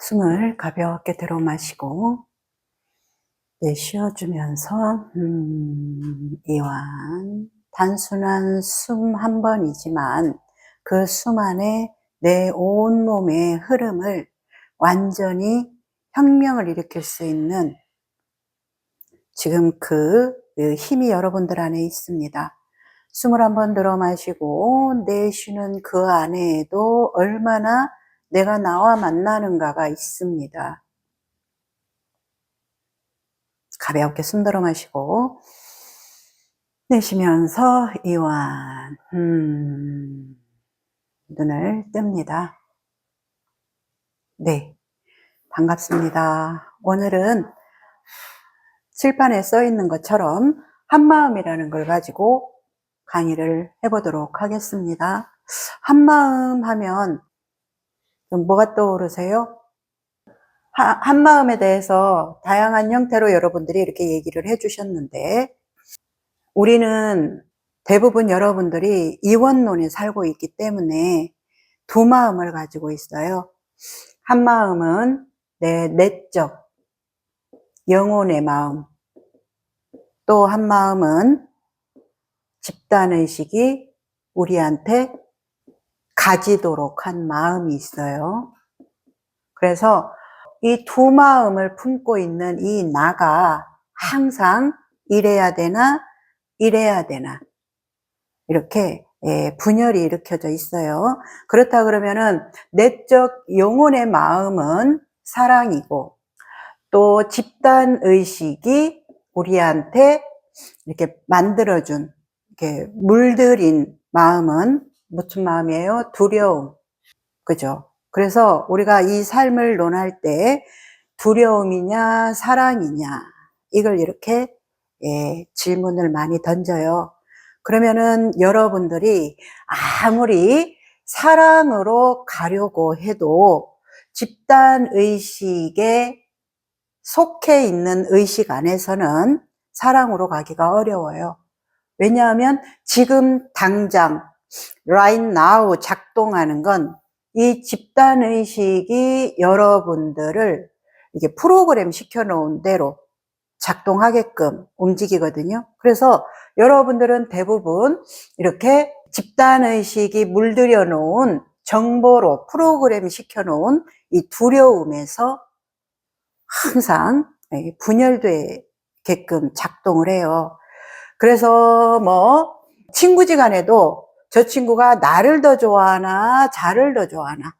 숨을 가볍게 들어 마시고 내쉬어주면서 이완. 단순한 숨 한 번이지만 그 숨 안에 내 온몸의 흐름을 완전히 혁명을 일으킬 수 있는 지금 그 힘이 여러분들 안에 있습니다. 숨을 한번 들어 마시고 내쉬는 그 안에도 얼마나 내가 나와 만나는가가 있습니다. 가볍게 숨 들어 마시고 내쉬면서 이완. 눈을 뜹니다. 네, 반갑습니다. 오늘은 칠판에 써 있는 것처럼 한마음이라는 걸 가지고 강의를 해보도록 하겠습니다. 한마음 하면 뭐가 떠오르세요? 한마음에 대해서 다양한 형태로 여러분들이 이렇게 얘기를 해주셨는데, 우리는 대부분 여러분들이 이원론에 살고 있기 때문에 두 마음을 가지고 있어요. 한 마음은 내 내적, 영혼의 마음, 또 한 마음은 집단의식이 우리한테 가지도록 한 마음이 있어요. 그래서 이 두 마음을 품고 있는 이 나가 항상 이래야 되나 이래야 되나 이렇게 분열이 일으켜져 있어요. 그렇다 그러면은 내적 영혼의 마음은 사랑이고, 또 집단의식이 우리한테 이렇게 만들어준, 이렇게 물들인 마음은 무슨 마음이에요? 두려움. 그죠? 그래서 우리가 이 삶을 논할 때 두려움이냐 사랑이냐 이걸 이렇게 질문을 많이 던져요. 그러면은 여러분들이 아무리 사랑으로 가려고 해도 집단의식에 속해 있는 의식 안에서는 사랑으로 가기가 어려워요. 왜냐하면 지금 당장 right now 작동하는 건 이 집단의식이 여러분들을 이게 프로그램 시켜놓은 대로 작동하게끔 움직이거든요. 그래서 여러분들은 대부분 이렇게 집단의식이 물들여 놓은 정보로 프로그램 시켜놓은 이 두려움에서 항상 분열되게끔 작동을 해요. 그래서 친구지간에도 저 친구가 나를 더 좋아하나 자를 더 좋아하나,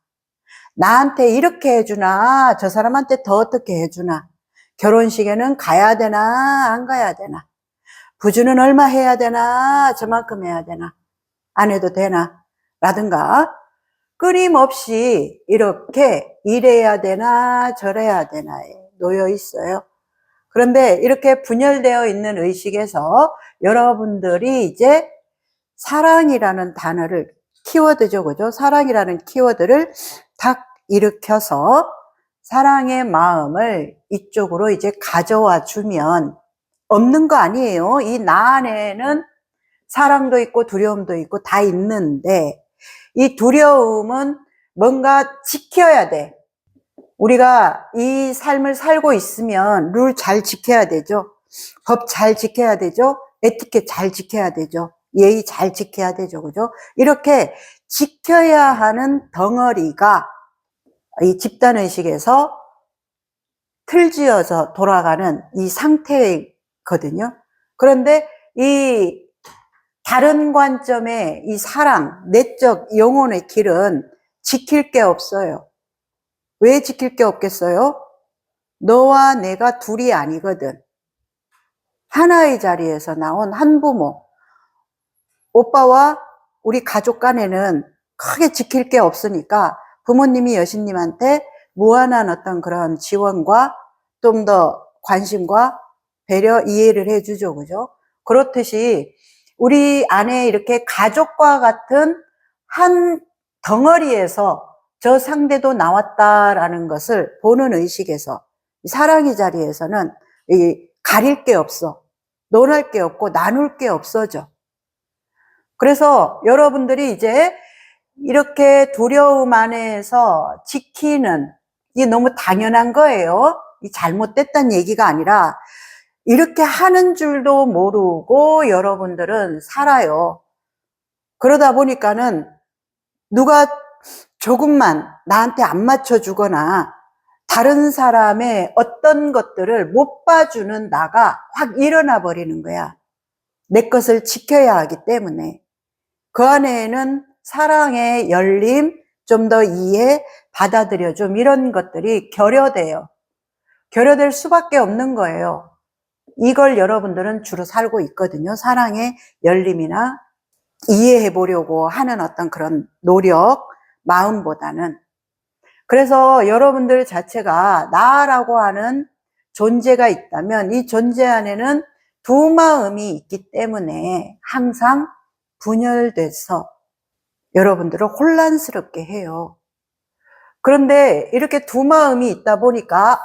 나한테 이렇게 해주나 저 사람한테 더 어떻게 해주나, 결혼식에는 가야 되나 안 가야 되나, 부주는 얼마 해야 되나 저만큼 해야 되나 안 해도 되나 라든가, 끊임없이 이렇게 이래야 되나 저래야 되나에 놓여 있어요. 그런데 이렇게 분열되어 있는 의식에서 여러분들이 이제 사랑이라는 단어를, 키워드죠, 그죠? 사랑이라는 키워드를 딱 일으켜서 사랑의 마음을 이쪽으로 이제 가져와 주면, 없는 거 아니에요. 이 나 안에는 사랑도 있고 두려움도 있고 다 있는데, 이 두려움은 뭔가 지켜야 돼. 우리가 이 삶을 살고 있으면 룰 잘 지켜야 되죠. 법 잘 지켜야 되죠. 에티켓 잘 지켜야 되죠. 예의 잘 지켜야 되죠. 그죠? 이렇게 지켜야 하는 덩어리가 이 집단의식에서 틀지어서 돌아가는 이 상태거든요. 그런데 이 다른 관점의 이 사랑, 내적 영혼의 길은 지킬 게 없어요. 왜 지킬 게 없겠어요? 너와 내가 둘이 아니거든. 하나의 자리에서 나온 한 부모, 오빠와 우리 가족 간에는 크게 지킬 게 없으니까 부모님이 여신님한테 무한한 어떤 그런 지원과 좀 더 관심과 배려, 이해를 해주죠. 그죠? 그렇듯이 우리 안에 이렇게 가족과 같은 한 덩어리에서 저 상대도 나왔다라는 것을 보는 의식에서, 사랑의 자리에서는 가릴 게 없어. 논할 게 없고 나눌 게 없어져. 그래서 여러분들이 이제 이렇게 두려움 안에서 지키는 이게 너무 당연한 거예요. 이 잘못됐다는 얘기가 아니라 이렇게 하는 줄도 모르고 여러분들은 살아요. 그러다 보니까는 누가 조금만 나한테 안 맞춰주거나 다른 사람의 어떤 것들을 못 봐주는 나가 확 일어나 버리는 거야. 내 것을 지켜야 하기 때문에. 그 안에는 사랑의 열림, 좀 더 이해, 받아들여 좀 이런 것들이 결여돼요. 결여될 수밖에 없는 거예요. 이걸 여러분들은 주로 살고 있거든요. 사랑의 열림이나 이해해 보려고 하는 어떤 그런 노력, 마음보다는. 그래서 여러분들 자체가 나라고 하는 존재가 있다면 이 존재 안에는 두 마음이 있기 때문에 항상 분열돼서 여러분들을 혼란스럽게 해요. 그런데 이렇게 두 마음이 있다 보니까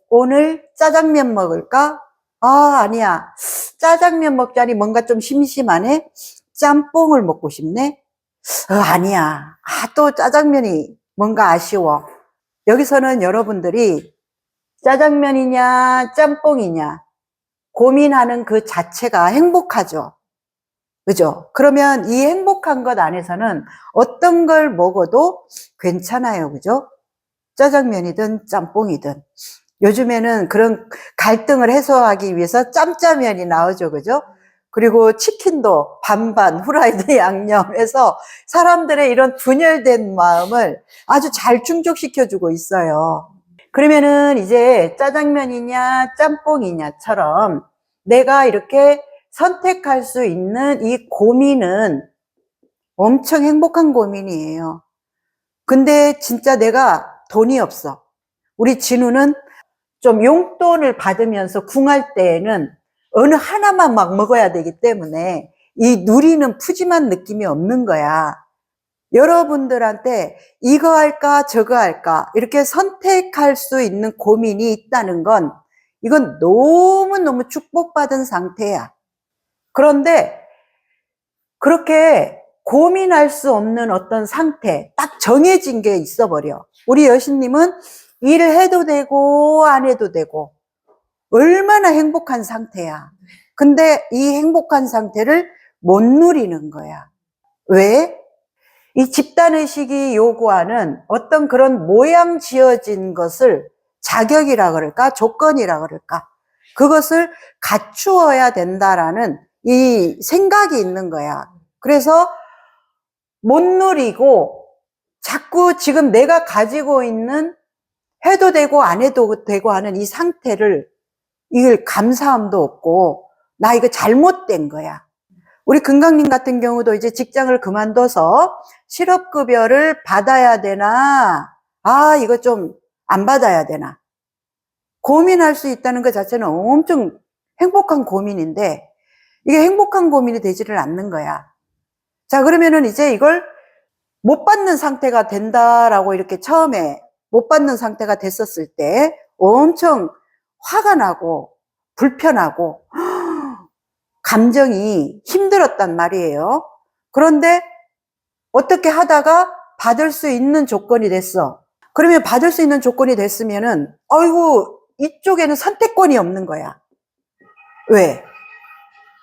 오늘 짜장면 먹을까? 아니야. 짜장면 먹자니 뭔가 좀 심심하네. 짬뽕을 먹고 싶네. 아니야. 또 짜장면이 뭔가 아쉬워. 여기서는 여러분들이 짜장면이냐 짬뽕이냐 고민하는 그 자체가 행복하죠. 그죠? 그러면 이 행복한 것 안에서는 어떤 걸 먹어도 괜찮아요. 그죠? 짜장면이든 짬뽕이든. 요즘에는 그런 갈등을 해소하기 위해서 짬짜면이 나오죠. 그죠? 그리고 치킨도 반반 후라이드 양념해서 사람들의 이런 분열된 마음을 아주 잘 충족시켜주고 있어요. 그러면은 이제 짜장면이냐 짬뽕이냐처럼 내가 이렇게 선택할 수 있는 이 고민은 엄청 행복한 고민이에요. 근데 진짜 내가 돈이 없어. 우리 진우는 좀 용돈을 받으면서 궁할 때에는 어느 하나만 막 먹어야 되기 때문에 이 누리는 푸짐한 느낌이 없는 거야. 여러분들한테 이거 할까 저거 할까 이렇게 선택할 수 있는 고민이 있다는 건 이건 너무너무 축복받은 상태야. 그런데 그렇게 고민할 수 없는 어떤 상태, 딱 정해진 게 있어 버려. 우리 여신님은 일을 해도 되고 안 해도 되고 얼마나 행복한 상태야. 근데 이 행복한 상태를 못 누리는 거야. 왜? 이 집단의식이 요구하는 어떤 그런 모양 지어진 것을 자격이라 그럴까? 조건이라 그럴까? 그것을 갖추어야 된다라는 이 생각이 있는 거야. 그래서 못 누리고 자꾸 지금 내가 가지고 있는 해도 되고 안 해도 되고 하는 이 상태를 이걸 감사함도 없고 나 이거 잘못된 거야. 우리 금강님 같은 경우도 이제 직장을 그만둬서 실업급여를 받아야 되나 이거 좀 안 받아야 되나 고민할 수 있다는 것 자체는 엄청 행복한 고민인데 이게 행복한 고민이 되지를 않는 거야. 자, 그러면은 이제 이걸 못 받는 상태가 된다라고 이렇게 처음에 못 받는 상태가 됐었을 때 엄청 화가 나고 불편하고 감정이 힘들었단 말이에요. 그런데 어떻게 하다가 받을 수 있는 조건이 됐어. 그러면 받을 수 있는 조건이 됐으면은 아이고 이쪽에는 선택권이 없는 거야. 왜?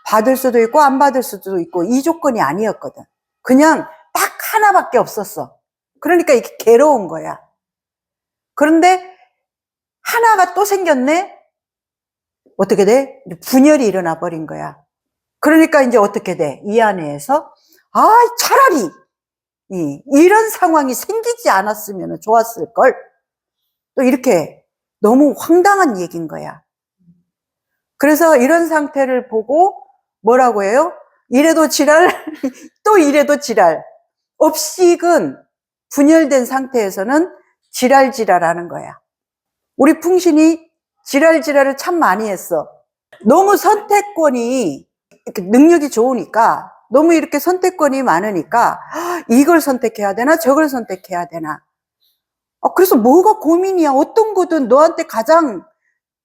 받을 수도 있고 안 받을 수도 있고 이 조건이 아니었거든. 그냥 딱 하나밖에 없었어. 그러니까 이게 괴로운 거야. 그런데 하나가 또 생겼네? 어떻게 돼? 분열이 일어나 버린 거야. 그러니까 이제 어떻게 돼? 이 안에서 차라리 이런 상황이 생기지 않았으면 좋았을 걸. 또 이렇게 너무 황당한 얘기인 거야. 그래서 이런 상태를 보고 뭐라고 해요? 이래도 지랄, 또 이래도 지랄. 업식은 분열된 상태에서는 지랄지랄하는 거야. 우리 풍신이 지랄지랄을 참 많이 했어. 너무 선택권이 능력이 좋으니까 너무 이렇게 선택권이 많으니까 이걸 선택해야 되나 저걸 선택해야 되나 그래서 뭐가 고민이야. 어떤 거든 너한테 가장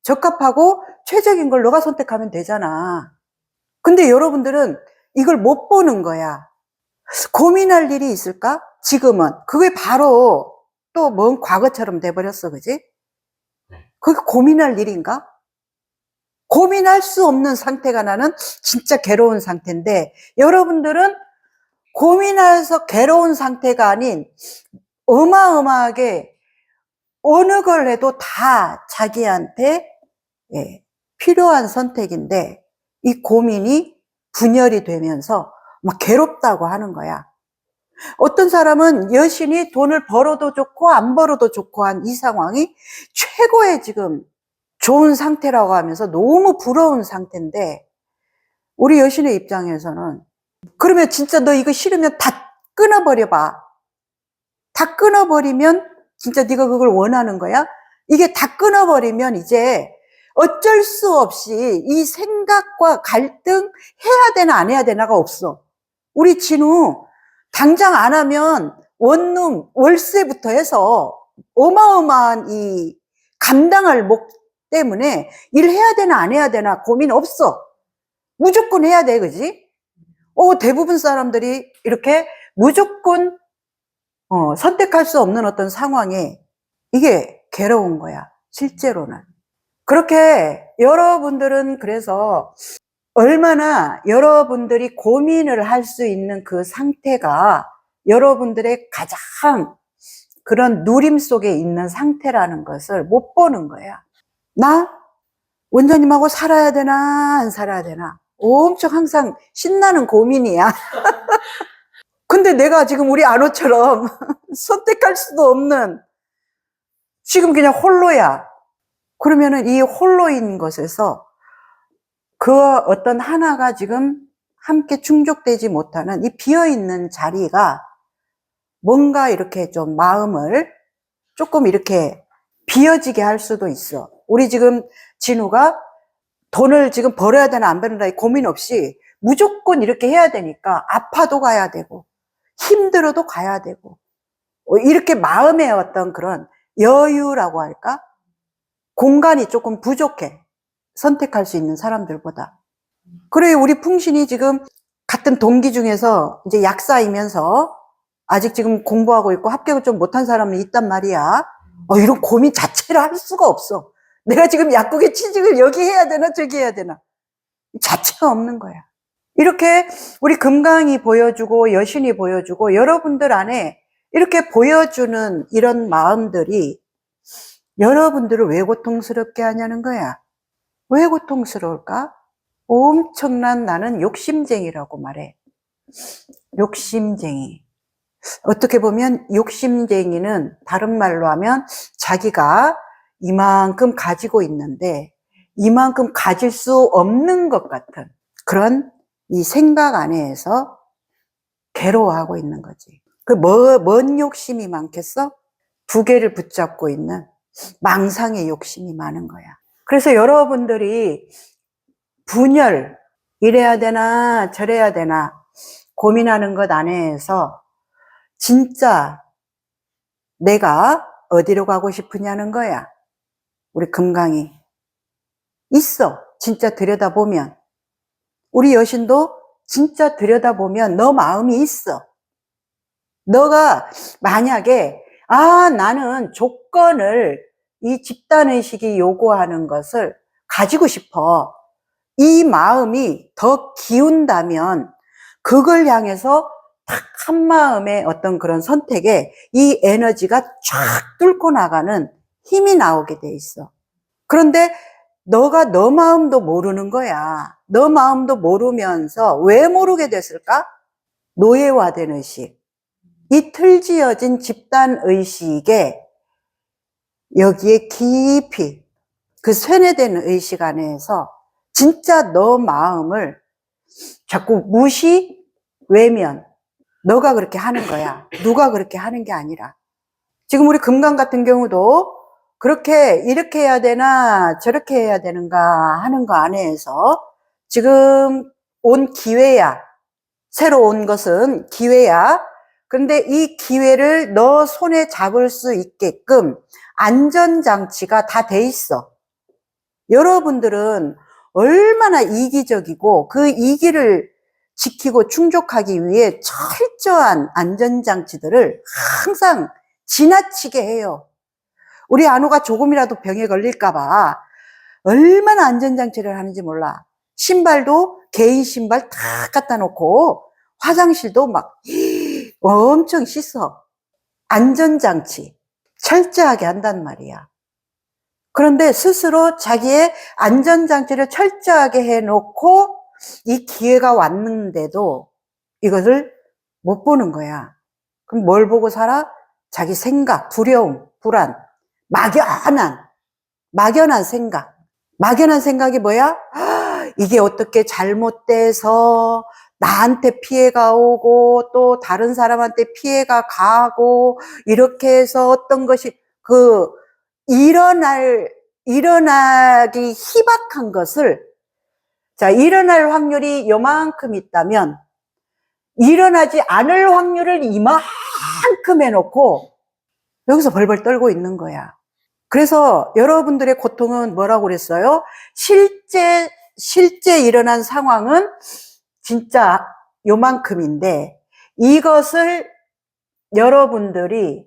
적합하고 최적인 걸 너가 선택하면 되잖아. 근데 여러분들은 이걸 못 보는 거야. 고민할 일이 있을까? 지금은 그게 바로 또 먼 과거처럼 돼버렸어, 그지? 네. 그게 고민할 일인가? 고민할 수 없는 상태가 나는 진짜 괴로운 상태인데, 여러분들은 고민해서 괴로운 상태가 아닌 어마어마하게 어느 걸 해도 다 자기한테 필요한 선택인데, 이 고민이 분열이 되면서 막 괴롭다고 하는 거야. 어떤 사람은 여신이 돈을 벌어도 좋고 안 벌어도 좋고 한 이 상황이 최고의 지금 좋은 상태라고 하면서 너무 부러운 상태인데, 우리 여신의 입장에서는 그러면 진짜 너 이거 싫으면 다 끊어버려봐. 다 끊어버리면 진짜 네가 그걸 원하는 거야? 이게 다 끊어버리면 이제 어쩔 수 없이 이 생각과 갈등 해야 되나 안 해야 되나가 없어. 우리 진우 당장 안 하면 원룸 월세부터 해서 어마어마한 이 감당할 목 때문에 일해야 되나 안 해야 되나 고민 없어. 무조건 해야 돼, 그지? 대부분 사람들이 이렇게 무조건 선택할 수 없는 어떤 상황에 이게 괴로운 거야, 실제로는. 그렇게 여러분들은 그래서 얼마나 여러분들이 고민을 할 수 있는 그 상태가 여러분들의 가장 그런 누림 속에 있는 상태라는 것을 못 보는 거야. 나 원장님하고 살아야 되나 안 살아야 되나 엄청 항상 신나는 고민이야. 근데 내가 지금 우리 안호처럼 선택할 수도 없는 지금 그냥 홀로야. 그러면은 이 홀로인 것에서 그 어떤 하나가 지금 함께 충족되지 못하는 이 비어있는 자리가 뭔가 이렇게 좀 마음을 조금 이렇게 비어지게 할 수도 있어. 우리 지금 진우가 돈을 지금 벌어야 되나 안 벌어야 되나 고민 없이 무조건 이렇게 해야 되니까 아파도 가야 되고 힘들어도 가야 되고 이렇게 마음의 어떤 그런 여유라고 할까? 공간이 조금 부족해. 선택할 수 있는 사람들보다. 그래, 우리 풍신이 지금 같은 동기 중에서 이제 약사이면서 아직 지금 공부하고 있고 합격을 좀 못한 사람이 있단 말이야. 이런 고민 자체를 할 수가 없어. 내가 지금 약국에 취직을 여기 해야 되나 저기 해야 되나. 자체가 없는 거야. 이렇게 우리 금강이 보여주고 여신이 보여주고 여러분들 안에 이렇게 보여주는 이런 마음들이 여러분들을 왜 고통스럽게 하냐는 거야. 왜 고통스러울까? 엄청난 나는 욕심쟁이라고 말해. 욕심쟁이. 어떻게 보면 욕심쟁이는 다른 말로 하면 자기가 이만큼 가지고 있는데 이만큼 가질 수 없는 것 같은 그런 이 생각 안에서 괴로워하고 있는 거지. 뭔 욕심이 많겠어? 두 개를 붙잡고 있는 망상의 욕심이 많은 거야. 그래서 여러분들이 분열, 이래야 되나 저래야 되나 고민하는 것 안에서 진짜 내가 어디로 가고 싶으냐는 거야. 우리 금강이 있어. 진짜 들여다보면 우리 여신도 진짜 들여다보면 너 마음이 있어. 너가 만약에 나는 조건을 이 집단의식이 요구하는 것을 가지고 싶어. 이 마음이 더 기운다면 그걸 향해서 딱 한마음의 어떤 그런 선택에 이 에너지가 쫙 뚫고 나가는 힘이 나오게 돼 있어. 그런데 너가 너 마음도 모르는 거야. 너 마음도 모르면서 왜 모르게 됐을까? 노예화된 의식. 이 틀지어진 집단의식에 여기에 깊이 그 쇠뇌된 의식 안에서 진짜 너 마음을 자꾸 무시, 외면, 너가 그렇게 하는 거야. 누가 그렇게 하는 게 아니라. 지금 우리 금강 같은 경우도 그렇게 이렇게 해야 되나 저렇게 해야 되는가 하는 거 안에서 지금 온 기회야. 새로 온 것은 기회야. 그런데 이 기회를 너 손에 잡을 수 있게끔 안전장치가 다 돼 있어. 여러분들은 얼마나 이기적이고 그 이기를 지키고 충족하기 위해 철저한 안전장치들을 항상 지나치게 해요. 우리 안우가 조금이라도 병에 걸릴까봐 얼마나 안전장치를 하는지 몰라. 신발도 개인 신발 다 갖다 놓고 화장실도 막 엄청 씻어. 안전장치 철저하게 한단 말이야. 그런데 스스로 자기의 안전장치를 철저하게 해놓고 이 기회가 왔는데도 이것을 못 보는 거야. 그럼 뭘 보고 살아? 자기 생각, 두려움, 불안, 막연한 생각. 막연한 생각이 뭐야? 이게 어떻게 잘못돼서 나한테 피해가 오고 또 다른 사람한테 피해가 가고 이렇게 해서 어떤 것이 일어나기 희박한 것을, 자, 일어날 확률이 요만큼 있다면 일어나지 않을 확률을 이만큼 해놓고 여기서 벌벌 떨고 있는 거야. 그래서 여러분들의 고통은 뭐라고 그랬어요? 실제 일어난 상황은 진짜 요만큼인데 이것을 여러분들이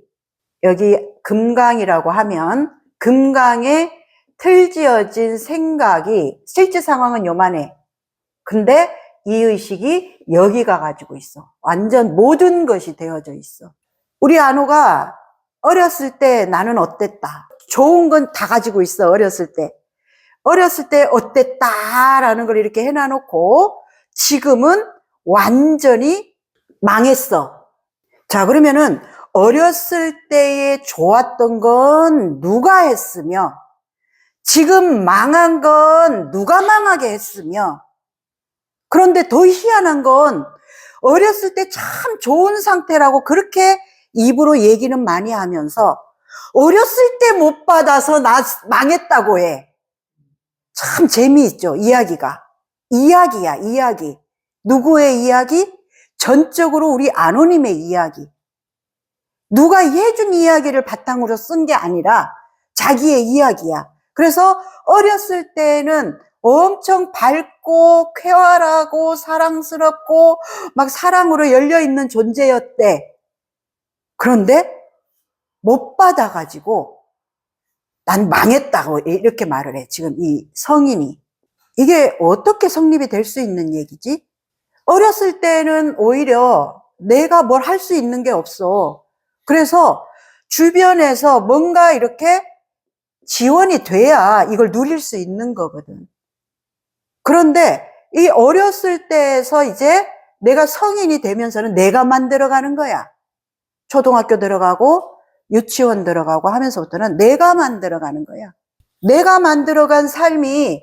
여기 금강이라고 하면 금강에 틀지어진 생각이 실제 상황은 요만해. 근데 이 의식이 여기가 가지고 있어. 완전 모든 것이 되어져 있어. 우리 안우가 어렸을 때 나는 어땠다. 좋은 건 다 가지고 있어. 어렸을 때 어땠다라는 걸 이렇게 해놔놓고 지금은 완전히 망했어. 자, 그러면은 어렸을 때에 좋았던 건 누가 했으며 지금 망한 건 누가 망하게 했으며, 그런데 더 희한한 건 어렸을 때 참 좋은 상태라고 그렇게 입으로 얘기는 많이 하면서 어렸을 때 못 받아서 나 망했다고 해. 참 재미있죠, 이야기가. 이야기야, 이야기. 누구의 이야기? 전적으로 우리 안우님의 이야기. 누가 해준 이야기를 바탕으로 쓴 게 아니라 자기의 이야기야. 그래서 어렸을 때는 엄청 밝고 쾌활하고 사랑스럽고 막 사랑으로 열려있는 존재였대. 그런데 못 받아가지고 난 망했다고 이렇게 말을 해. 지금 이 성인이. 이게 어떻게 성립이 될 수 있는 얘기지? 어렸을 때는 오히려 내가 뭘 할 수 있는 게 없어. 그래서 주변에서 뭔가 이렇게 지원이 돼야 이걸 누릴 수 있는 거거든. 그런데 이 어렸을 때에서 이제 내가 성인이 되면서는 내가 만들어가는 거야. 초등학교 들어가고 유치원 들어가고 하면서부터는 내가 만들어가는 거야. 내가 만들어간 삶이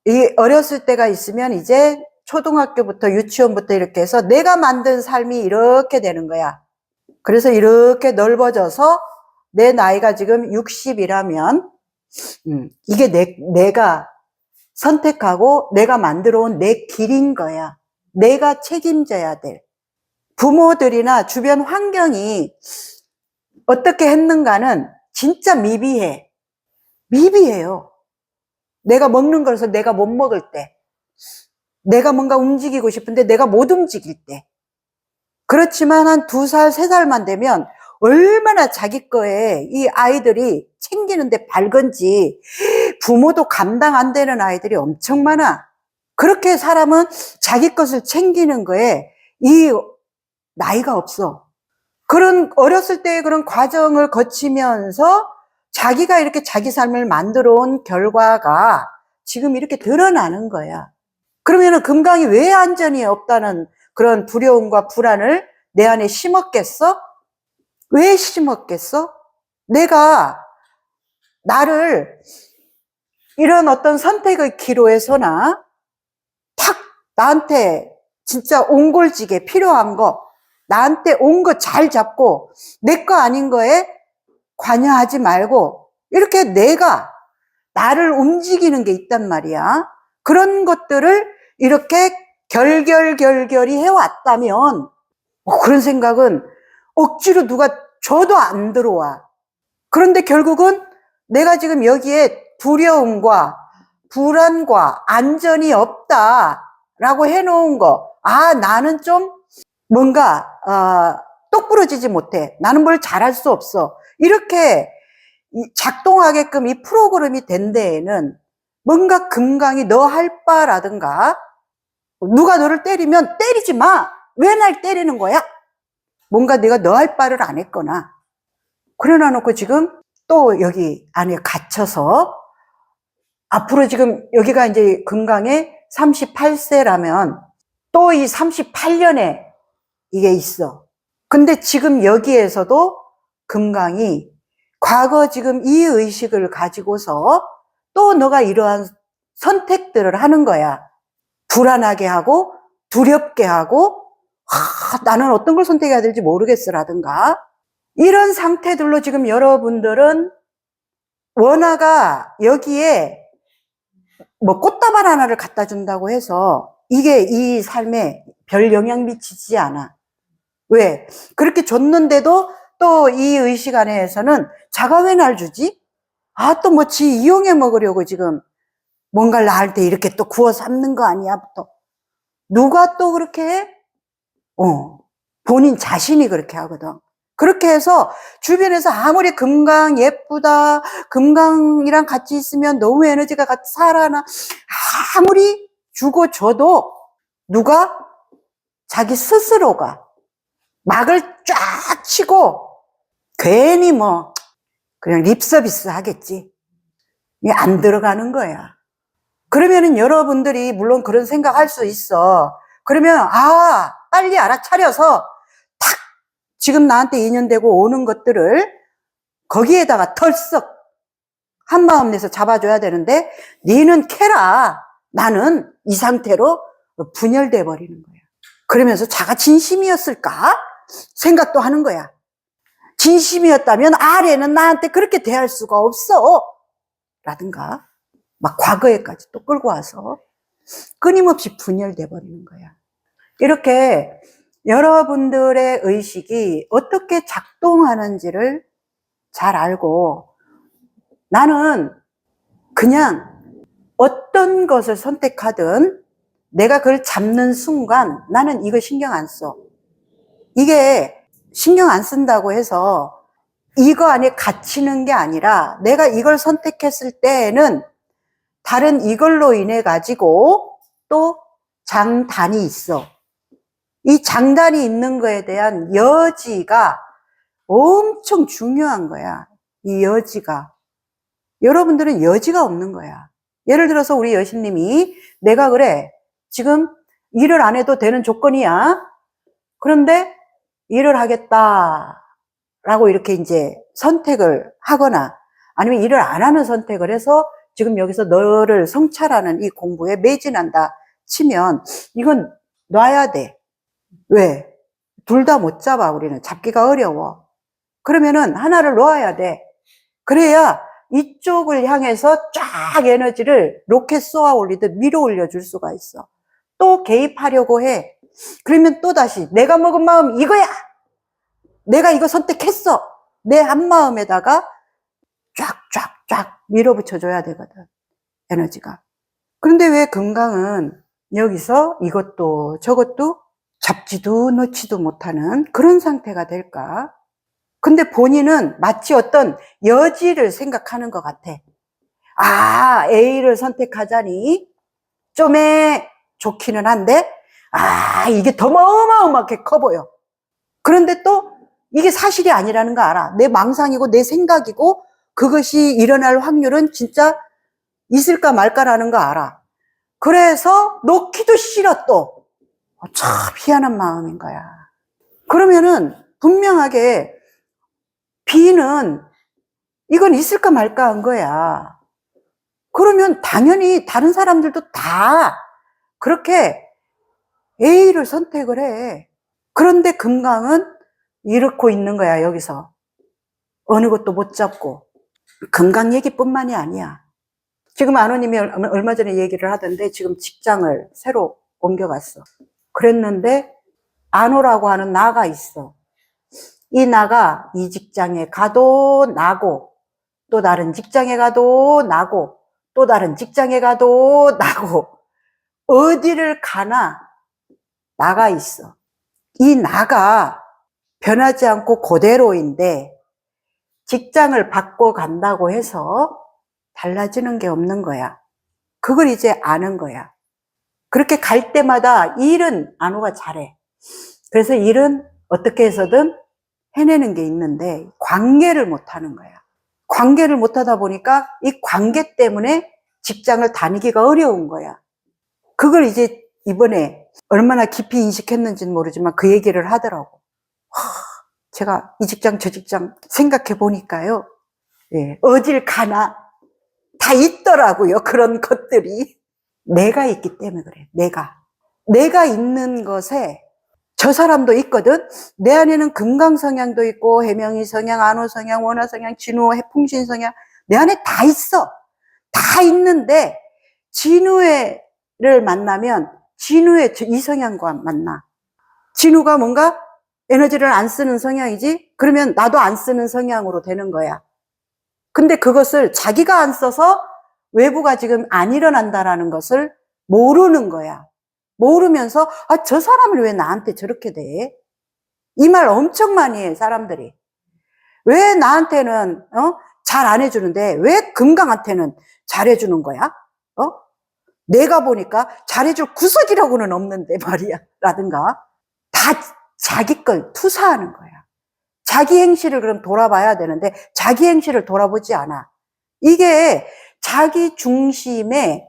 이 어렸을 때가 있으면 이제 초등학교부터 유치원부터 이렇게 해서 내가 만든 삶이 이렇게 되는 거야. 그래서 이렇게 넓어져서 내 나이가 지금 60이라면 이게 내가 선택하고 내가 만들어 온 내 길인 거야. 내가 책임져야 될. 부모들이나 주변 환경이 어떻게 했는가는 진짜 미비해. 미비해요. 내가 먹는 거라서 내가 못 먹을 때, 내가 뭔가 움직이고 싶은데 내가 못 움직일 때. 그렇지만 한 2살, 3살만 되면 얼마나 자기 거에 이 아이들이 챙기는데 밝은지 부모도 감당 안 되는 아이들이 엄청 많아. 그렇게 사람은 자기 것을 챙기는 거에 이 나이가 없어. 그런 어렸을 때의 그런 과정을 거치면서 자기가 이렇게 자기 삶을 만들어 온 결과가 지금 이렇게 드러나는 거야. 그러면은 금강이 왜 안전이 없다는 그런 두려움과 불안을 내 안에 심었겠어? 왜 심었겠어? 내가 나를 이런 어떤 선택의 기로에서나 탁 나한테 진짜 옹골지게 필요한 거, 나한테 온 거 잘 잡고 내 거 아닌 거에 관여하지 말고 이렇게 내가 나를 움직이는 게 있단 말이야. 그런 것들을 이렇게 결결결결이 해왔다면 그런 생각은 억지로 누가 줘도 안 들어와. 그런데 결국은 내가 지금 여기에 두려움과 불안과 안전이 없다라고 해놓은 거, 아, 나는 좀 뭔가 똑부러지지 못해. 나는 뭘 잘할 수 없어. 이렇게 작동하게끔 이 프로그램이 된 데에는 뭔가 금강이 너 할 바라든가, 누가 너를 때리면 때리지 마. 왜 날 때리는 거야? 뭔가 내가 너 할 바를 안 했거나, 그래놔 놓고 지금 또 여기 안에 갇혀서 앞으로 지금 여기가 이제 금강에 38세라면 또 이 38년에 이게 있어. 근데 지금 여기에서도 금강이 과거 지금 이 의식을 가지고서 또 너가 이러한 선택들을 하는 거야. 불안하게 하고 두렵게 하고 나는 어떤 걸 선택해야 될지 모르겠어라든가, 이런 상태들로 지금 여러분들은 원화가 여기에 뭐 꽃다발 하나를 갖다 준다고 해서 이게 이 삶에 별 영향 미치지 않아. 왜? 그렇게 줬는데도 또 이 의식 안에서는 자가 왜 날 주지? 또 뭐 지 이용해 먹으려고 지금 뭔가를 나한테 이렇게 또 구워 삶는 거 아니야? 또 누가 또 그렇게 해? 본인 자신이 그렇게 하거든. 그렇게 해서 주변에서 아무리 금강 예쁘다, 금강이랑 같이 있으면 너무 에너지가 같이 살아나, 아무리 주고 줘도 누가 자기 스스로가 막을 쫙 치고 괜히 뭐 그냥 립서비스 하겠지. 이게 안 들어가는 거야. 그러면은 여러분들이 물론 그런 생각할 수 있어. 그러면 빨리 알아차려서 탁 지금 나한테 인연되고 오는 것들을 거기에다가 털썩 한마음 내서 잡아줘야 되는데, 니는 캐라. 나는 이 상태로 분열돼 버리는 거야. 그러면서 자가 진심이었을까 생각도 하는 거야. 진심이었다면 아래는 나한테 그렇게 대할 수가 없어 라든가, 막 과거에까지 또 끌고 와서 끊임없이 분열돼 버리는 거야. 이렇게 여러분들의 의식이 어떻게 작동하는지를 잘 알고, 나는 그냥 어떤 것을 선택하든 내가 그걸 잡는 순간 나는 이거 신경 안 써. 이게 신경 안 쓴다고 해서 이거 안에 갇히는 게 아니라, 내가 이걸 선택했을 때에는 다른 이걸로 인해 가지고 또 장단이 있어. 이 장단이 있는 거에 대한 여지가 엄청 중요한 거야. 이 여지가. 여러분들은 여지가 없는 거야. 예를 들어서 우리 여신님이 내가 그래, 지금 일을 안 해도 되는 조건이야. 그런데 일을 하겠다 라고 이렇게 이제 선택을 하거나, 아니면 일을 안 하는 선택을 해서 지금 여기서 너를 성찰하는 이 공부에 매진한다 치면 이건 놔야 돼. 왜? 둘 다 못 잡아. 우리는 잡기가 어려워. 그러면은 하나를 놓아야 돼. 그래야 이쪽을 향해서 쫙 에너지를 로켓 쏘아 올리듯 밀어 올려줄 수가 있어. 또 개입하려고 해. 그러면 또다시 내가 먹은 마음 이거야. 내가 이거 선택했어. 내 한마음에다가 쫙쫙쫙 밀어붙여줘야 되거든, 에너지가. 그런데 왜 금강은 여기서 이것도 저것도 잡지도 놓지도 못하는 그런 상태가 될까? 근데 본인은 마치 어떤 여지를 생각하는 것 같아. A를 선택하자니 좀에 좋기는 한데, 이게 더 어마어마하게 커 보여. 그런데 또 이게 사실이 아니라는 거 알아. 내 망상이고 내 생각이고 그것이 일어날 확률은 진짜 있을까 말까라는 거 알아. 그래서 놓기도 싫어 또. 참 희한한 마음인 거야. 그러면은 분명하게 B는 이건 있을까 말까 한 거야. 그러면 당연히 다른 사람들도 다 그렇게 A를 선택을 해. 그런데 금강은 이렇고 있는 거야, 여기서. 어느 것도 못 잡고. 금강 얘기뿐만이 아니야. 지금 아노님이 얼마 전에 얘기를 하던데 지금 직장을 새로 옮겨갔어. 그랬는데 아노라고 하는 나가 있어. 이 나가 이 직장에 가도 나고, 또 다른 직장에 가도 나고, 또 다른 직장에 가도 나고, 어디를 가나 나가 있어. 이 나가 변하지 않고 그대로인데 직장을 바꿔간다고 해서 달라지는 게 없는 거야. 그걸 이제 아는 거야. 그렇게 갈 때마다 일은 안호가 잘해. 그래서 일은 어떻게 해서든 해내는 게 있는데 관계를 못 하는 거야. 관계를 못 하다 보니까 이 관계 때문에 직장을 다니기가 어려운 거야. 그걸 이제 이번에 얼마나 깊이 인식했는지는 모르지만 그 얘기를 하더라고. 제가 이 직장 저 직장 생각해 보니까요. 예, 어딜 가나 다 있더라고요. 그런 것들이. 내가 있기 때문에 그래. 내가 있는 것에 저 사람도 있거든. 내 안에는 금강 성향도 있고 해명이 성향, 안호 성향, 원화 성향, 진호, 풍신 성향 내 안에 다 있어. 다 있는데 진우를 만나면 진우의 이 성향과 만나. 진우가 뭔가 에너지를 안 쓰는 성향이지? 그러면 나도 안 쓰는 성향으로 되는 거야. 근데 그것을 자기가 안 써서 외부가 지금 안 일어난다라는 것을 모르는 거야. 모르면서 저 사람은 왜 나한테 저렇게 돼? 이 말 엄청 많이 해, 사람들이. 왜 나한테는 잘 안 해주는데 왜 금강한테는 잘해주는 거야? 내가 보니까 잘해줄 구석이라고는 없는데 말이야. 라든가 다 자기 걸 투사하는 거야. 자기 행실을 그럼 돌아봐야 되는데 자기 행실을 돌아보지 않아. 이게 자기 중심에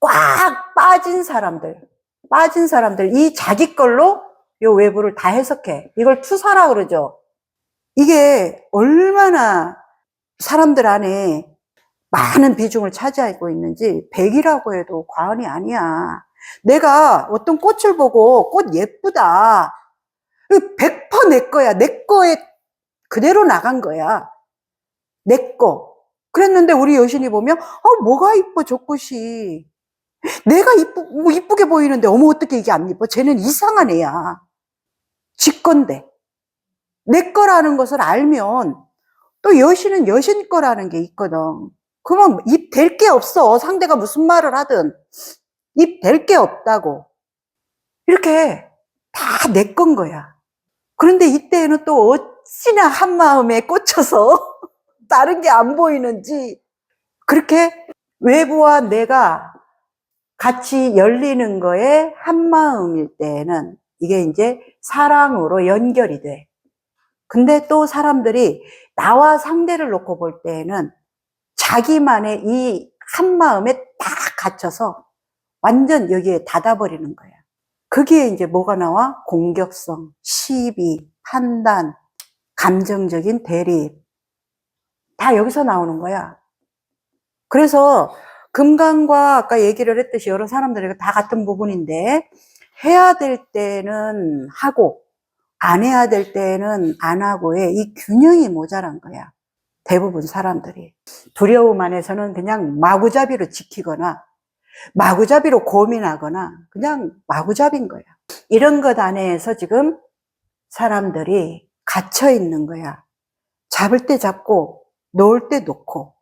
꽉 빠진 사람들, 이 자기 걸로 요 외부를 다 해석해. 이걸 투사라 그러죠. 이게 얼마나 사람들 안에 많은 비중을 차지하고 있는지 100이라고 해도 과언이 아니야. 내가 어떤 꽃을 보고 꽃 예쁘다. 100%내 거야. 내 거에 그대로 나간 거야. 내 거. 그랬는데 우리 여신이 보면 뭐가 이뻐 저 꽃이. 내가 이쁘게 보이는데 어머 어떻게 이게 안 이뻐. 쟤는 이상한 애야. 지 건데. 내 거라는 것을 알면 또 여신은 여신 거라는 게 있거든. 그러면 입 댈 게 없어. 상대가 무슨 말을 하든 입 댈 게 없다고. 이렇게 다 내 건 거야. 그런데 이때에는 또 어찌나 한마음에 꽂혀서 다른 게 안 보이는지 그렇게 외부와 내가 같이 열리는 거에 한마음일 때에는 이게 이제 사랑으로 연결이 돼. 근데 또 사람들이 나와 상대를 놓고 볼 때에는 자기만의 이 한마음에 딱 갇혀서 완전 여기에 닫아버리는 거야. 거기에 이제 뭐가 나와? 공격성, 시비, 판단, 감정적인 대립. 다 여기서 나오는 거야. 그래서 금강과 아까 얘기를 했듯이 여러 사람들이 다 같은 부분인데 해야 될 때는 하고 안 해야 될 때는 안 하고의 이 균형이 모자란 거야. 대부분 사람들이. 두려움 안에서는 그냥 마구잡이로 지키거나 마구잡이로 고민하거나 그냥 마구잡이인 거야. 이런 것 안에서 지금 사람들이 갇혀 있는 거야. 잡을 때 잡고 놓을 때 놓고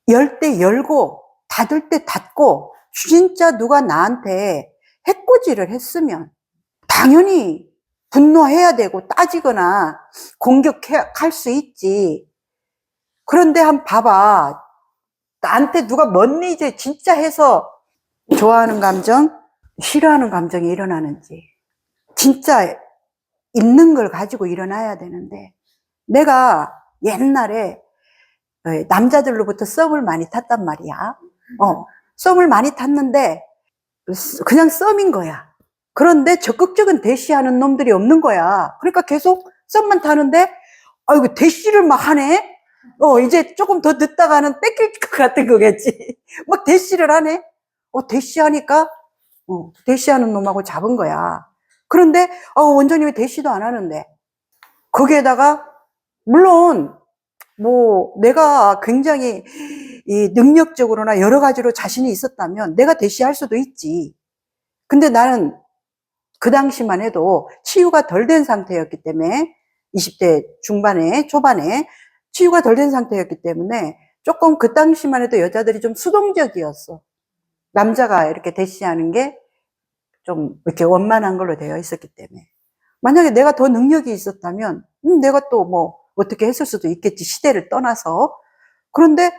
열 때 열고 닫을 때 닫고 진짜 누가 나한테 해코지를 했으면 당연히 분노해야 되고 따지거나 공격할 수 있지. 그런데 한번 봐봐. 나한테 누가 뭔 이제 진짜 해서 좋아하는 감정, 싫어하는 감정이 일어나는지 진짜 있는 걸 가지고 일어나야 되는데 내가 옛날에 남자들로부터 썸을 많이 탔단 말이야. 썸을 많이 탔는데 그냥 썸인 거야. 그런데 적극적인 대시하는 놈들이 없는 거야. 그러니까 계속 썸만 타는데 아이고 대시를 막 하네. 이제 조금 더 늦다가는 뺏길 것 같은 거겠지. 막 대시를 하네. 대시하니까 대시하는 놈하고 잡은 거야. 그런데 원장님이 대시도 안 하는데 거기에다가 물론 뭐 내가 굉장히 이 능력적으로나 여러 가지로 자신이 있었다면 내가 대시할 수도 있지. 근데 나는 그 당시만 해도 치유가 덜 된 상태였기 때문에 20대 중반에 초반에 치유가 덜 된 상태였기 때문에 조금 그 당시만 해도 여자들이 좀 수동적이었어. 남자가 이렇게 대시하는 게 좀 이렇게 원만한 걸로 되어 있었기 때문에. 만약에 내가 더 능력이 있었다면, 내가 또 뭐, 어떻게 했을 수도 있겠지. 시대를 떠나서. 그런데,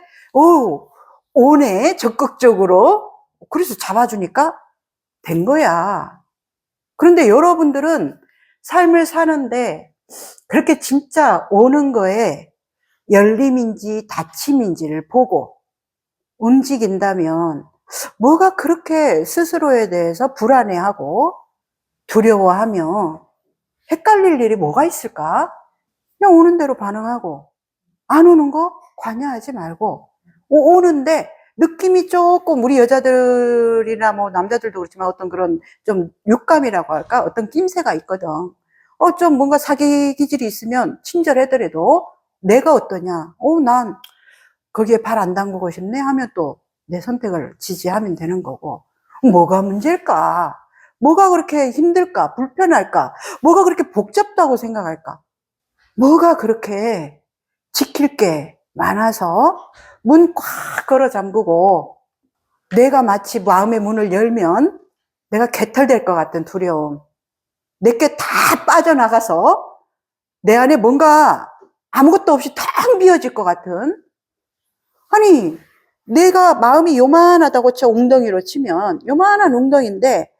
오네, 적극적으로. 그래서 잡아주니까 된 거야. 그런데 여러분들은 삶을 사는데, 그렇게 진짜 오는 거에 열림인지 닫힘인지를 보고 움직인다면, 뭐가 그렇게 스스로에 대해서 불안해하고 두려워하며 헷갈릴 일이 뭐가 있을까? 그냥 오는 대로 반응하고, 안 오는 거 관여하지 말고, 오는데 느낌이 조금 우리 여자들이나 뭐 남자들도 그렇지만 어떤 그런 좀 육감이라고 할까? 어떤 낌새가 있거든. 좀 뭔가 사기 기질이 있으면 친절하더라도 내가 어떠냐? 난 거기에 발 안 담그고 싶네 하면 또 내 선택을 지지하면 되는 거고. 뭐가 문제일까? 뭐가 그렇게 힘들까? 불편할까? 뭐가 그렇게 복잡다고 생각할까? 뭐가 그렇게 지킬 게 많아서 문 꽉 걸어 잠그고 내가 마치 마음의 문을 열면 내가 개털될 것 같은 두려움, 내게 다 빠져나가서 내 안에 뭔가 아무것도 없이 텅 비어질 것 같은, 아니 내가 마음이 요만하다고 쳐 웅덩이로 치면 요만한 웅덩이인데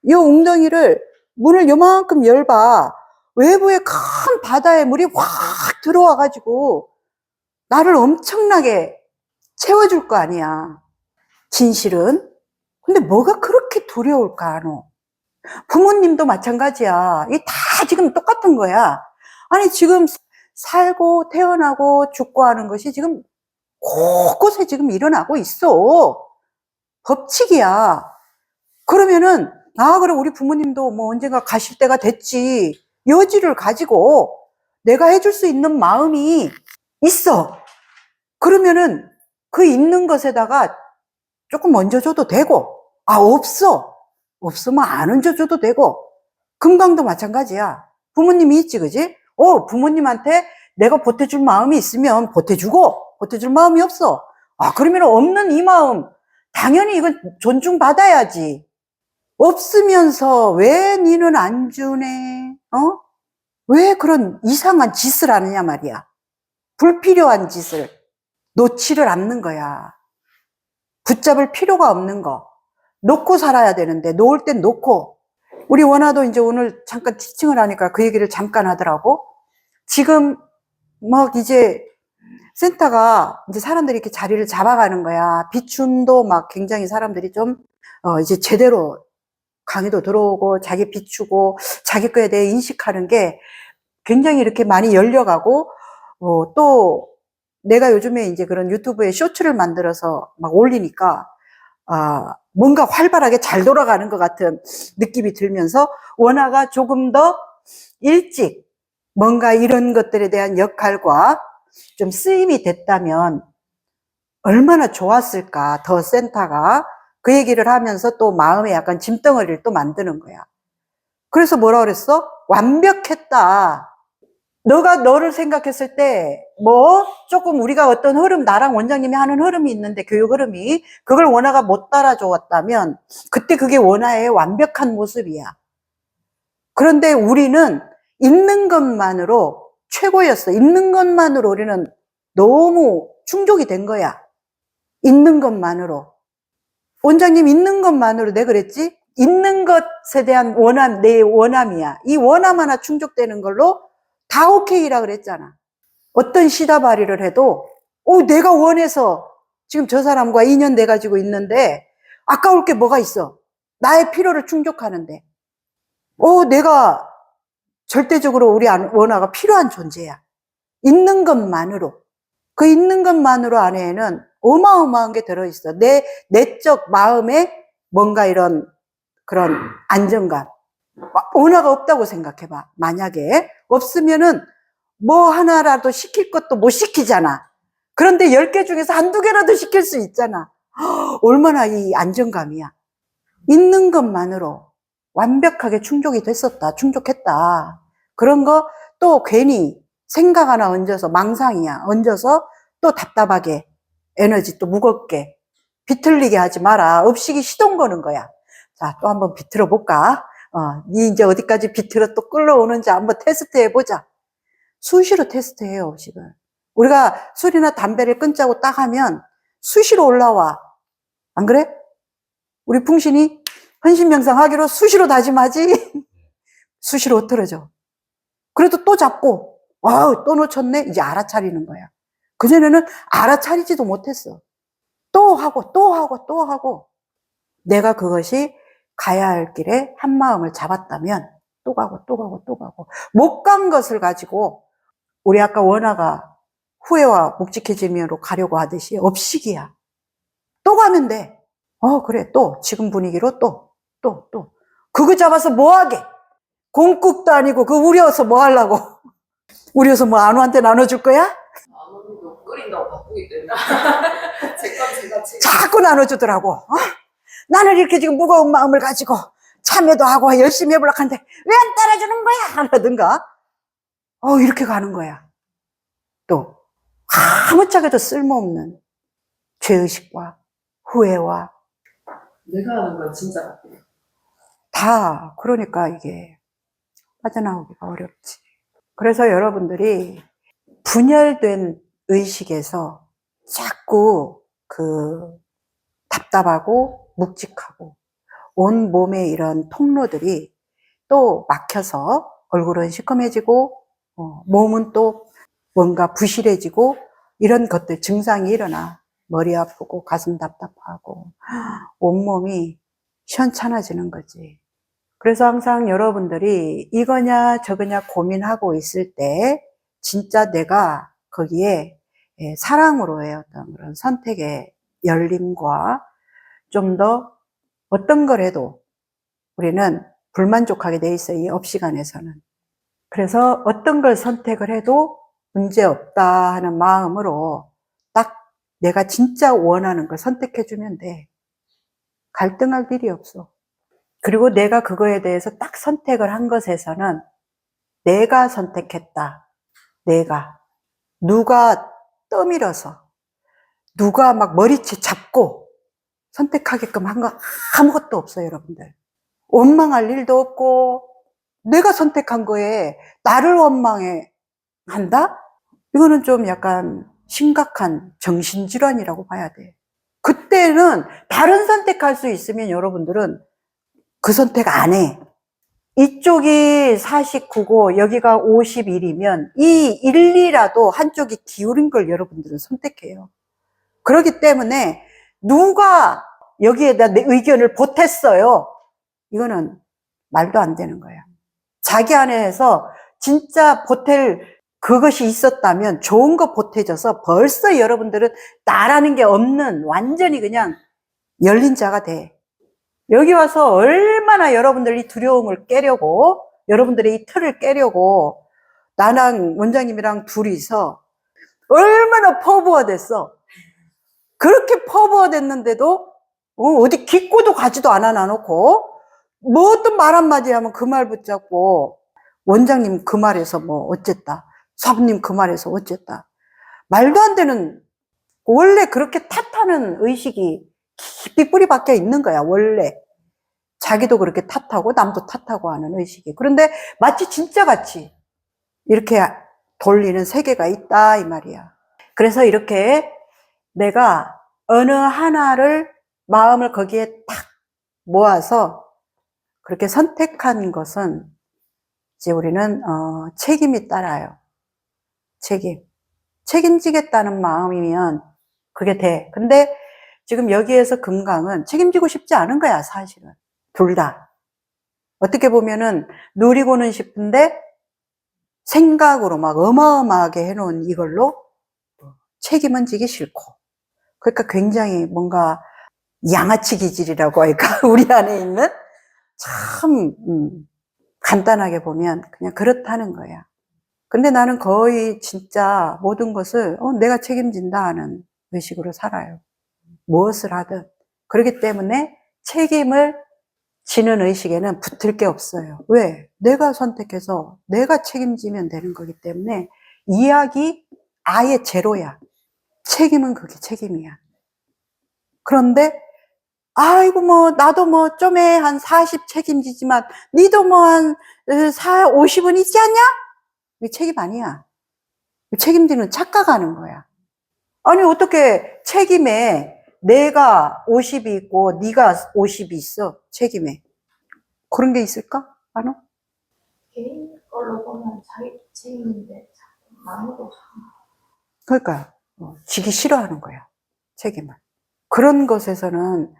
이 웅덩이를 문을 요만큼 열봐. 외부에 큰 바다의 물이 확 들어와 가지고 나를 엄청나게 채워줄 거 아니야. 진실은. 근데 뭐가 그렇게 두려울까, 너? 부모님도 마찬가지야. 이게 다 지금 똑같은 거야. 아니, 지금 살고 태어나고 죽고 하는 것이 지금 곳곳에 지금 일어나고 있어. 법칙이야. 그러면은, 그럼 우리 부모님도 뭐 언젠가 가실 때가 됐지. 여지를 가지고 내가 해줄 수 있는 마음이 있어. 그러면은 그 있는 것에다가 조금 얹어줘도 되고, 없어. 없으면 안 얹어줘도 되고, 금강도 마찬가지야. 부모님이 있지, 그지? 부모님한테 내가 보태줄 마음이 있으면 보태줄 마음이 없어. 그러면 없는 이 마음, 당연히 이건 존중받아야지. 없으면서 왜 니는 안 주네? 왜 그런 이상한 짓을 하느냐 말이야. 불필요한 짓을 놓지를 않는 거야. 붙잡을 필요가 없는 거. 놓고 살아야 되는데 놓을 땐 놓고. 우리 원아도 이제 오늘 잠깐 티칭을 하니까 그 얘기를 잠깐 하더라고. 지금 막 이제 센터가 이제 사람들이 이렇게 자리를 잡아가는 거야. 비춤도 막 굉장히 사람들이 좀 이제 제대로 강의도 들어오고 자기 비추고 자기 거에 대해 인식하는 게 굉장히 이렇게 많이 열려가고, 또 내가 요즘에 이제 그런 유튜브에 쇼츠를 만들어서 막 올리니까 뭔가 활발하게 잘 돌아가는 것 같은 느낌이 들면서 원아가 조금 더 일찍 뭔가 이런 것들에 대한 역할과 좀 쓰임이 됐다면 얼마나 좋았을까. 더 센터가 그 얘기를 하면서 또 마음에 약간 짐덩어리를 또 만드는 거야. 그래서 뭐라 그랬어? 완벽했다. 너가 너를 생각했을 때, 조금 우리가 어떤 흐름, 나랑 원장님이 하는 흐름이 있는데, 교육 흐름이, 그걸 원아가 못 따라줬다면, 그때 그게 원아의 완벽한 모습이야. 그런데 우리는 있는 것만으로 최고였어. 있는 것만으로 우리는 너무 충족이 된 거야. 있는 것만으로. 원장님 있는 것만으로 내가 그랬지? 있는 것에 대한 원함, 내 원함이야. 이 원함 하나 충족되는 걸로 다 오케이라 그랬잖아. 어떤 시다발이를 해도 내가 원해서 지금 저 사람과 인연 돼가지고 있는데 아까울 게 뭐가 있어? 나의 필요를 충족하는데 내가 절대적으로 우리 원화가 필요한 존재야. 있는 것만으로. 그 있는 것만으로 안에는 어마어마한 게 들어있어. 내 내적 마음에 뭔가 이런 그런 안정감. 원화가 없다고 생각해봐. 만약에 없으면은 뭐 하나라도 시킬 것도 못 시키잖아. 그런데 10개 중에서 한두 개라도 시킬 수 있잖아. 얼마나 이 안정감이야. 있는 것만으로 완벽하게 충족이 됐었다. 충족했다. 그런 거 또 괜히 생각 하나 얹어서 망상이야. 얹어서 또 답답하게 에너지 또 무겁게 비틀리게 하지 마라. 업식이 시동 거는 거야. 자, 또 한번 비틀어 볼까? 니 이제 어디까지 비틀어 또 끌어오는지 한번 테스트 해보자. 수시로 테스트해요, 의식을. 우리가 술이나 담배를 끊자고 딱 하면 수시로 올라와. 안 그래? 우리 풍신이 헌신명상하기로 수시로 다짐하지? 수시로 흩어져. 그래도 또 잡고, 와우, 또 놓쳤네? 이제 알아차리는 거야. 그전에는 알아차리지도 못했어. 또 하고, 또 하고, 또 하고. 내가 그것이 가야 할 길에 한 마음을 잡았다면, 또 가고, 또 가고, 또 가고. 못 간 것을 가지고, 우리 아까 원화가 후회와 묵직해짐으로 가려고 하듯이 업식이야. 또 가면 돼. 그래, 또, 지금 분위기로 또. 그거 잡아서 뭐 하게? 공국도 아니고, 그거 우려서 뭐 하려고? 우려서 뭐 안우한테 나눠줄 거야? 안우도 끓인다고 바쁘기 때문에. 제가 자꾸 나눠주더라고. 나는 이렇게 지금 무거운 마음을 가지고 참여도 하고 열심히 해보려고 하는데 왜 안 따라주는 거야? 하든가. 이렇게 가는 거야. 또, 아무짝에도 쓸모없는 죄의식과 후회와 내가 하는 건 진짜 같아요. 다, 그러니까 이게 빠져나오기가 어렵지. 그래서 여러분들이 분열된 의식에서 자꾸 답답하고 묵직하고 온 몸의 이런 통로들이 또 막혀서 얼굴은 시커매지고 몸은 또 뭔가 부실해지고 이런 것들 증상이 일어나. 머리 아프고 가슴 답답하고 온몸이 시원찮아지는 거지. 그래서 항상 여러분들이 이거냐 저거냐 고민하고 있을 때 진짜 내가 거기에 사랑으로의 어떤 그런 선택의 열림과 좀 더 어떤 걸 해도 우리는 불만족하게 돼 있어요. 이 업시간에서는. 그래서 어떤 걸 선택을 해도 문제없다 하는 마음으로 딱 내가 진짜 원하는 걸 선택해주면 돼. 갈등할 일이 없어. 그리고 내가 그거에 대해서 딱 선택을 한 것에서는 내가 선택했다. 내가. 누가 떠밀어서, 누가 막 머리채 잡고 선택하게끔 한 거 아무것도 없어요, 여러분들. 원망할 일도 없고, 내가 선택한 거에 나를 원망해 한다? 이거는 좀 약간 심각한 정신질환이라고 봐야 돼. 그때는 다른 선택할 수 있으면 여러분들은 그 선택 안 해. 이쪽이 49고 여기가 51이면 이 1, 2라도 한쪽이 기울인 걸 여러분들은 선택해요. 그렇기 때문에 누가 여기에다 내 의견을 보탰어요. 이거는 말도 안 되는 거야. 자기 안에서 진짜 보탤 그것이 있었다면 좋은 거 보태져서 벌써 여러분들은 나라는 게 없는 완전히 그냥 열린 자가 돼. 여기 와서 얼마나 여러분들이 두려움을 깨려고 여러분들의 이 틀을 깨려고 나랑 원장님이랑 둘이서 얼마나 퍼부어댔어. 그렇게 퍼부어댔는데도 어디 기꼬도 가지도 않아 놔놓고 뭐 어떤 말 한마디 하면 그 말 붙잡고 원장님 그 말에서 뭐 어쨌다. 사부님 그 말에서 어쨌다. 말도 안 되는 원래 그렇게 탓하는 의식이 깊이 뿌리 박혀 있는 거야 원래. 자기도 그렇게 탓하고 남도 탓하고 하는 의식이. 그런데 마치 진짜같이 이렇게 돌리는 세계가 있다 이 말이야. 그래서 이렇게 내가 어느 하나를 마음을 거기에 딱 모아서 그렇게 선택한 것은 이제 우리는 책임이 따라요. 책임지겠다는 마음이면 그게 돼. 근데 지금 여기에서 금강은 책임지고 싶지 않은 거야 사실은. 둘 다. 어떻게 보면은 누리고는 싶은데 생각으로 막 어마어마하게 해놓은 이걸로 책임은 지기 싫고. 그러니까 굉장히 뭔가 양아치 기질이라고 할까? 우리 안에 있는 참 간단하게 보면 그냥 그렇다는 거야. 근데 나는 거의 진짜 모든 것을 내가 책임진다 하는 의식으로 살아요. 무엇을 하든. 그렇기 때문에 책임을 지는 의식에는 붙을 게 없어요. 왜? 내가 선택해서 내가 책임지면 되는 거기 때문에 이야기 아예 제로야. 책임은 그게 책임이야. 그런데 아이고, 뭐, 나도 뭐, 좀에 한 40 책임지지만, 니도 뭐, 한 50은 있지 않냐? 이게 책임 아니야. 책임지는 착각하는 거야. 아니, 어떻게 책임에 내가 50이 있고, 네가 50이 있어, 책임에. 그런 게 있을까? 아노? 개인 걸로 보면 자기 책임인데 자꾸 남으로 그러니까, 지기 싫어하는 거야, 책임을. 그런 것에서는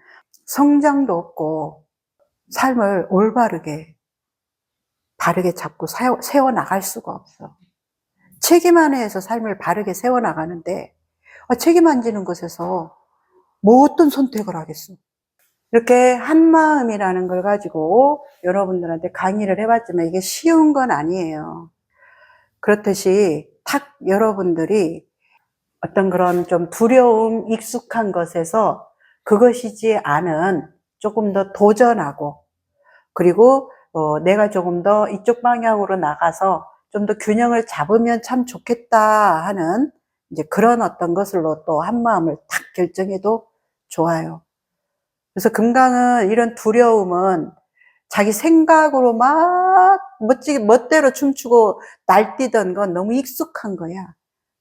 성장도 없고, 삶을 올바르게, 바르게 잡고 세워나갈 수가 없어. 책임 안에서 삶을 바르게 세워나가는데, 책임 안 지는 것에서 뭐 어떤 선택을 하겠어? 이렇게 한마음이라는 걸 가지고 여러분들한테 강의를 해봤지만 이게 쉬운 건 아니에요. 그렇듯이 탁 여러분들이 어떤 그런 좀 두려움, 익숙한 것에서 그것이지 않은 조금 더 도전하고, 그리고 내가 조금 더 이쪽 방향으로 나가서 좀 더 균형을 잡으면 참 좋겠다 하는 이제 그런 어떤 것으로 또 한마음을 탁 결정해도 좋아요. 그래서 금강은 이런 두려움은 자기 생각으로 막 멋대로 춤추고 날뛰던 건 너무 익숙한 거야.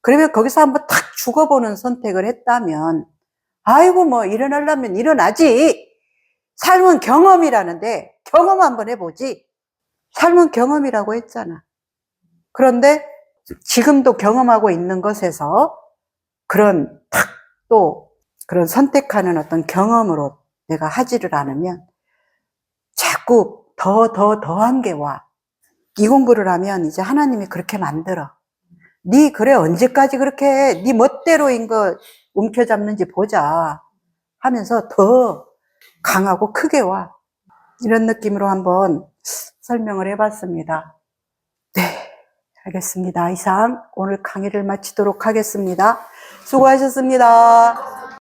그러면 거기서 한번 탁 죽어보는 선택을 했다면, 아이고, 뭐, 일어나려면 일어나지. 삶은 경험이라는데, 경험 한번 해보지. 삶은 경험이라고 했잖아. 그런데 지금도 경험하고 있는 것에서 그런 탁 또 그런 선택하는 어떤 경험으로 내가 하지를 않으면 자꾸 더한 게 와. 이 공부를 하면 이제 하나님이 그렇게 만들어. 네 그래 언제까지 그렇게 해? 네 멋대로인 거 움켜잡는지 보자 하면서 더 강하고 크게 와. 이런 느낌으로 한번 설명을 해봤습니다. 네, 알겠습니다. 이상 오늘 강의를 마치도록 하겠습니다. 수고하셨습니다.